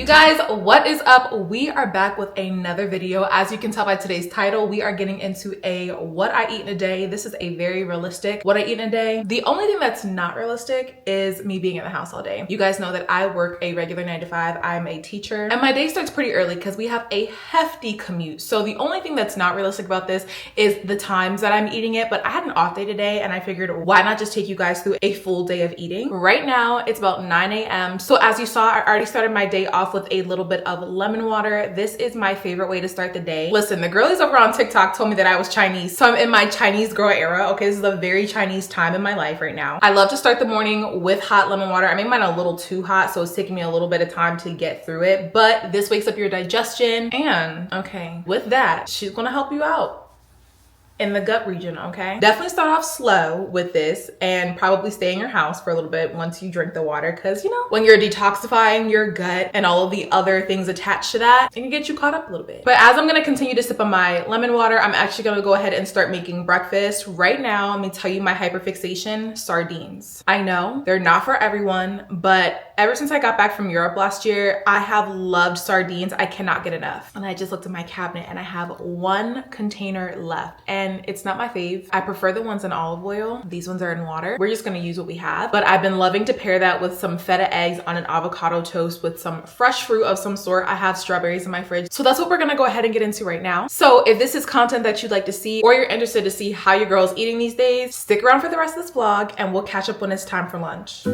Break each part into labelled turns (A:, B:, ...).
A: guys, what is up? We are back with another video. As you can tell by today's title, we are getting into a what I eat in a day. This is a very realistic what I eat in a day. The only thing that's not realistic is me being in the house all day. You guys know that I work a regular 9 to 5. I'm a teacher and my day starts pretty early because we have a hefty commute. So the only thing that's not realistic about this is the times that I'm eating it, but I had an off day today and I figured why not just take you guys through a full day of eating. Right now it's about 9 a.m. So as you saw, I already started my day off with a little bit of lemon water. This is my favorite way to start the day. Listen, the girlies over on TikTok told me that I was Chinese, so I'm in my Chinese girl era. Okay, this is a very Chinese time in my life right now. I love to start the morning with hot lemon water. I made mine a little too hot, so it's taking me a little bit of time to get through it, but this wakes up your digestion. And okay, with that, she's gonna help you out in the gut region, okay? Definitely start off slow with this and probably stay in your house for a little bit once you drink the water, because you know, when you're detoxifying your gut and all of the other things attached to that, it can get you caught up a little bit. But as I'm gonna continue to sip on my lemon water, I'm actually gonna go ahead and start making breakfast. Right now, let me tell you my hyperfixation: sardines. I know they're not for everyone, but ever since I got back from Europe last year, I have loved sardines. I cannot get enough. And I just looked at my cabinet and I have one container left. And it's not my fave. I prefer the ones in olive oil. These ones are in water. We're just gonna use what we have. But I've been loving to pair that with some feta eggs on an avocado toast with some fresh fruit of some sort. I have strawberries in my fridge. So that's what we're gonna go ahead and get into right now. So if this is content that you'd like to see, or you're interested to see how your girl's eating these days, stick around for the rest of this vlog and we'll catch up when it's time for lunch.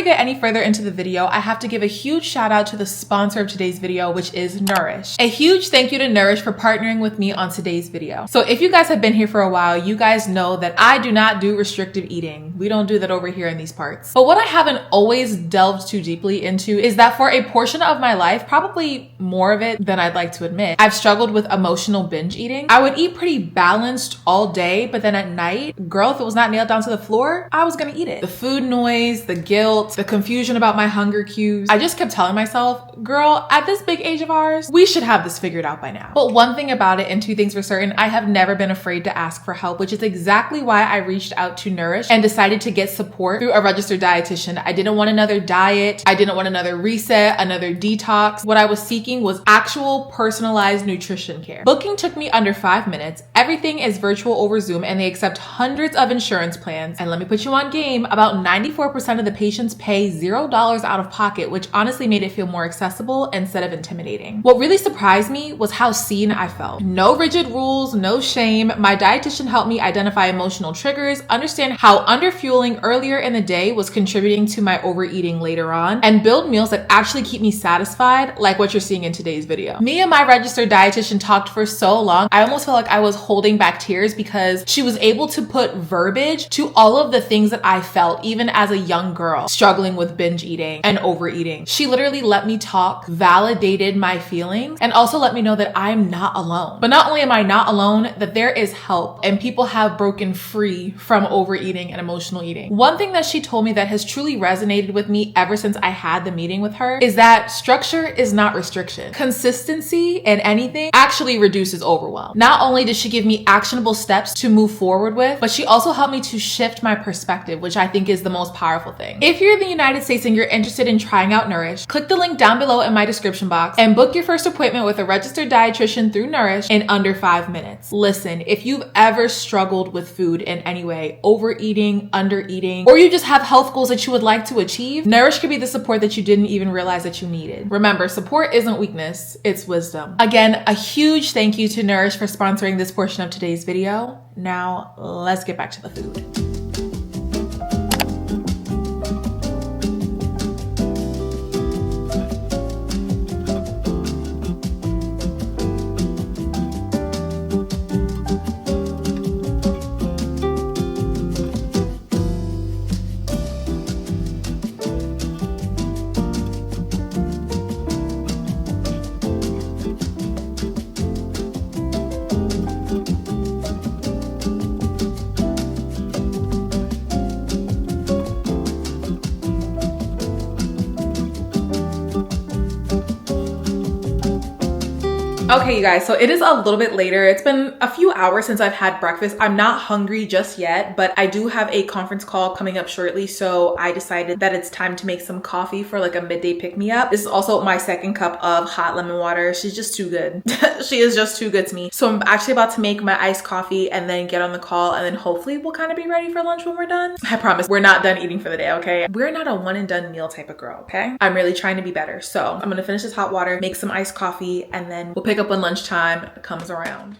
A: Get any further into the video, I have to give a huge shout out to the sponsor of today's video, which is Nourish. A huge thank you to Nourish for partnering with me on today's video. So if you guys have been here for a while, you guys know that I do not do restrictive eating. We don't do that over here in these parts. But what I haven't always delved too deeply into is that for a portion of my life, probably more of it than I'd like to admit, I've struggled with emotional binge eating. I would eat pretty balanced all day, but then at night, girl, if it was not nailed down to the floor, I was gonna eat it. The food noise, the guilt, the confusion about my hunger cues. I just kept telling myself, girl, at this big age of ours, we should have this figured out by now. But one thing about it, and two things for certain, I have never been afraid to ask for help, which is exactly why I reached out to Nourish and decided decided to get support through a registered dietitian. I didn't want another diet. I didn't want another reset, another detox. What I was seeking was actual personalized nutrition care. Booking took me under 5 minutes. Everything is virtual over Zoom and they accept hundreds of insurance plans. And let me put you on game, about 94% of the patients pay $0 out of pocket, which honestly made it feel more accessible instead of intimidating. What really surprised me was how seen I felt. No rigid rules, no shame. My dietitian helped me identify emotional triggers, understand how underfueling earlier in the day was contributing to my overeating later on, and build meals that actually keep me satisfied, like what you're seeing in today's video. Me and my registered dietitian talked for so long, I almost felt like I was holding back tears because she was able to put verbiage to all of the things that I felt, even as a young girl, struggling with binge eating and overeating. She literally let me talk, validated my feelings, and also let me know that I'm not alone. But not only am I not alone, that there is help and people have broken free from overeating and emotional eating. One thing that she told me that has truly resonated with me ever since I had the meeting with her is that structure is not restriction. Consistency in anything actually reduces overwhelm. Not only did she give me actionable steps to move forward with, but she also helped me to shift my perspective, which I think is the most powerful thing. If you're in the United States and you're interested in trying out Nourish, click the link down below in my description box and book your first appointment with a registered dietitian through Nourish in under 5 minutes. Listen, if you've ever struggled with food in any way, overeating, undereating, or you just have health goals that you would like to achieve, Nourish could be the support that you didn't even realize that you needed. Remember, support isn't weakness, it's wisdom. Again, a huge thank you to Nourish for sponsoring this portion of today's video. Now, let's get back to the food. Okay, you guys, so it is a little bit later. It's been a few hours since I've had breakfast. I'm not hungry just yet, but I do have a conference call coming up shortly, so I decided that it's time to make some coffee for like a midday pick-me-up. This is also my second cup of hot lemon water. She's just too good. She is just too good to me. So I'm actually about to make my iced coffee and then get on the call, and then hopefully we'll kind of be ready for lunch when we're done. I promise we're not done eating for the day, okay? We're not a one and done meal type of girl, okay? I'm really trying to be better. So I'm gonna finish this hot water, make some iced coffee, and then we'll pick up when lunchtime comes around.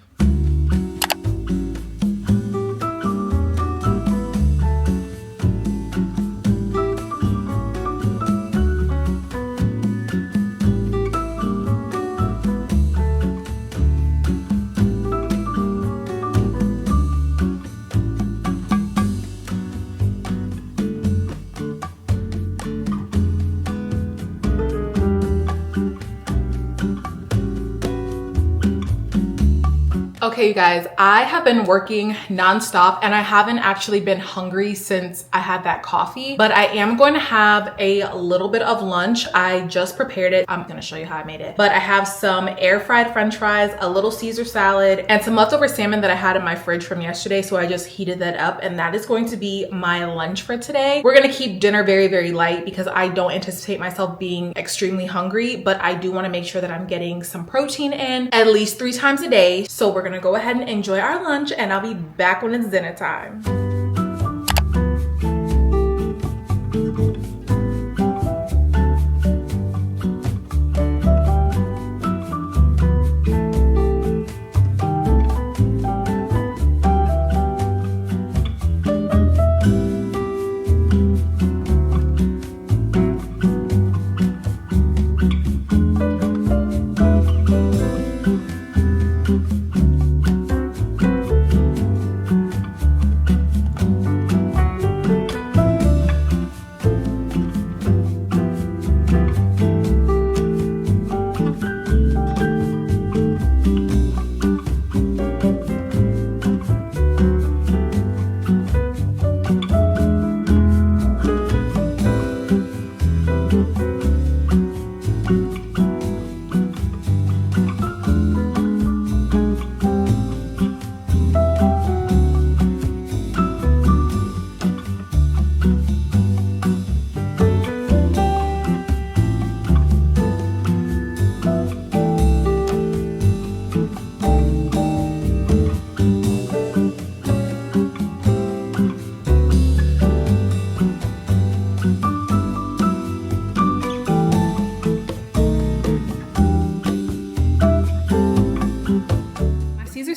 A: Okay, you guys, I have been working nonstop and I haven't actually been hungry since I had that coffee, but I am going to have a little bit of lunch. I just prepared it. I'm gonna show you how I made it, but I have some air fried French fries, a little Caesar salad, and some leftover salmon that I had in my fridge from yesterday. So I just heated that up, and that is going to be my lunch for today. We're gonna keep dinner very, very light because I don't anticipate myself being extremely hungry, but I do wanna make sure that I'm getting some protein in at least 3 times a day. So we're gonna go ahead and enjoy our lunch, and I'll be back when it's dinner time.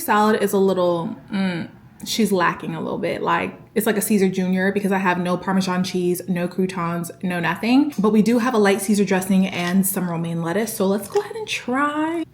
A: salad is a little, she's lacking a little bit. Like, it's like a Caesar Junior because I have no Parmesan cheese, no croutons, no nothing. But we do have a light Caesar dressing and some romaine lettuce. So let's go ahead and try.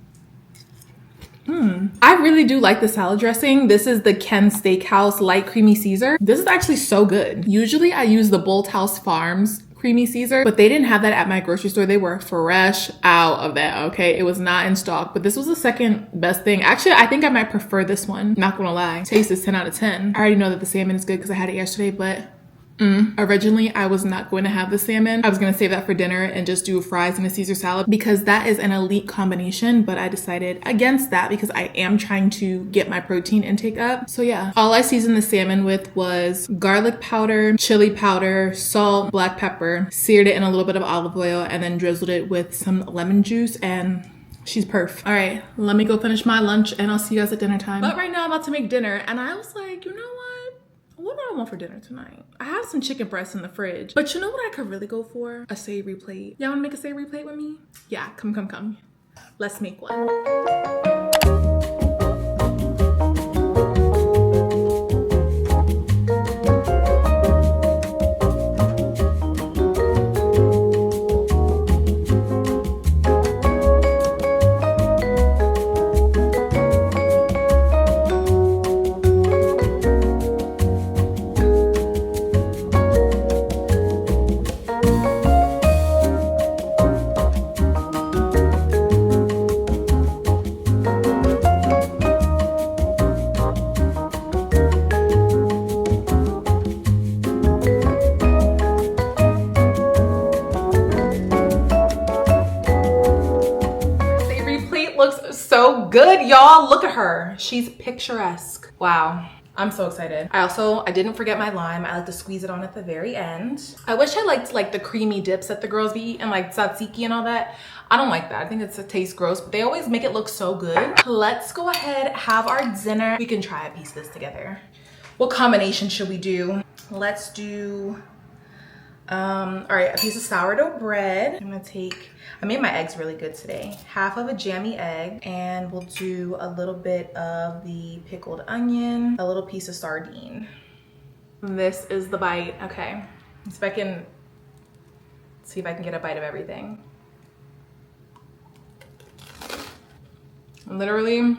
A: I really do like the salad dressing. This is the Ken Steakhouse Light Creamy Caesar. This is actually so good. Usually I use the Bolthouse Farms Creamy Caesar, but they didn't have that at my grocery store. They were fresh out of that, okay? It was not in stock, but this was the second best thing. Actually, I think I might prefer this one. Not gonna lie. Taste is 10 out of 10. I already know that the salmon is good because I had it yesterday, but originally I was not going to have the salmon. I was going to save that for dinner and just do fries and a Caesar salad because that is an elite combination, but I decided against that because I am trying to get my protein intake up. So yeah, all I seasoned the salmon with was garlic powder, chili powder, salt, black pepper, seared it in a little bit of olive oil, and then drizzled it with some lemon juice, and she's perf. All right, let me go finish my lunch and I'll see you guys at dinner time. But right now I'm about to make dinner and I was like, you know what do I want for dinner tonight? I have some chicken breasts in the fridge, but you know what I could really go for? A savory plate. Y'all wanna make a savory plate with me? Yeah, come. Let's make one. So good, y'all. Look at her. She's picturesque. Wow. I'm so excited. I didn't forget my lime. I like to squeeze it on at the very end. I wish I liked like the creamy dips that the girls be eating, like tzatziki and all that. I don't like that. I think it tastes gross, but they always make it look so good. Let's go ahead, have our dinner. We can try a piece of this together. What combination should we do? Let's do, all right, a piece of sourdough bread. I made my eggs really good today. Half of a jammy egg, and we'll do a little bit of the pickled onion, a little piece of sardine. This is the bite. Okay, see if I can get a bite of everything. Literally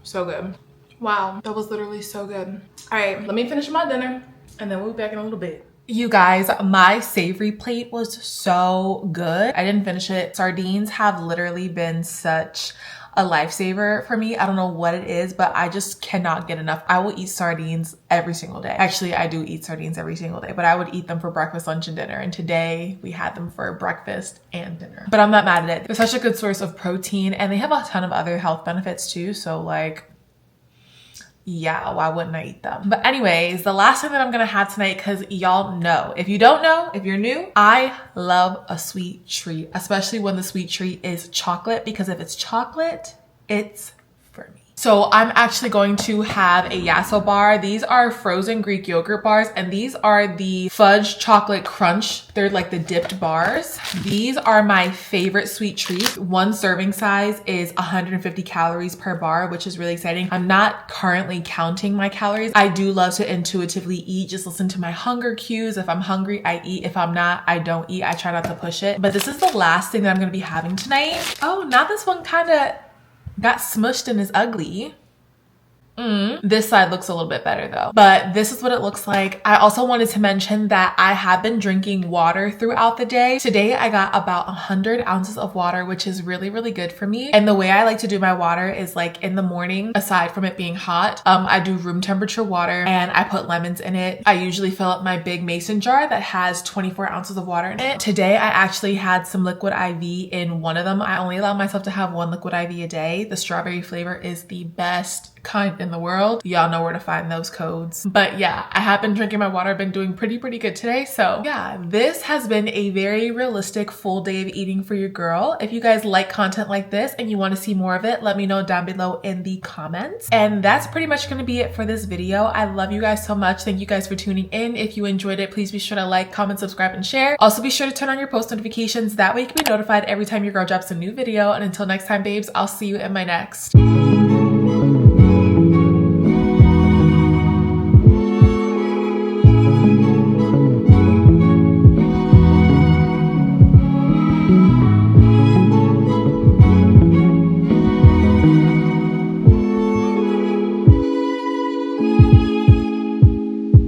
A: so good. Wow, that was literally so good. All right, let me finish my dinner and then we'll be back in a little bit. You guys, my savory plate was so good. I didn't finish it. Sardines have literally been such a lifesaver for me. I don't know what it is, but I just cannot get enough. I will eat sardines every single day. Actually, I do eat sardines every single day, but I would eat them for breakfast, lunch, and dinner. And today we had them for breakfast and dinner. But I'm not mad at it. They're such a good source of protein and they have a ton of other health benefits too. So like, yeah, why wouldn't I eat them? But anyways, the last thing that I'm gonna have tonight, because y'all know, if you don't know, if you're new, I love a sweet treat, especially when the sweet treat is chocolate, because if it's chocolate, it's for me. So I'm actually going to have a Yasso bar. These are frozen Greek yogurt bars, and these are the fudge chocolate crunch. They're like the dipped bars. These are my favorite sweet treat. One serving size is 150 calories per bar, which is really exciting. I'm not currently counting my calories. I do love to intuitively eat, just listen to my hunger cues. If I'm hungry, I eat. If I'm not, I don't eat. I try not to push it. But this is the last thing that I'm gonna be having tonight. Oh, now this one kind of got smushed and is ugly. This side looks a little bit better though, but this is what it looks like. I also wanted to mention that I have been drinking water throughout the day. Today I got about 100 ounces of water, which is really, really good for me. And the way I like to do my water is like in the morning, aside from it being hot, I do room temperature water and I put lemons in it. I usually fill up my big mason jar that has 24 ounces of water in it. Today I actually had some liquid IV in one of them. I only allow myself to have one liquid IV a day. The strawberry flavor is the best kind in the world. Y'all know where to find those codes. But yeah, I have been drinking my water. I've been doing pretty good today. So yeah, this has been a very realistic full day of eating for your girl. If you guys like content like this and you want to see more of it, let me know down below in the comments. And that's pretty much going to be it for this video. I love you guys so much. Thank you guys for tuning in. If you enjoyed it, please be sure to like, comment, subscribe, and share. Also be sure to turn on your post notifications. That way you can be notified every time your girl drops a new video. And until next time, babes, I'll see you in my next.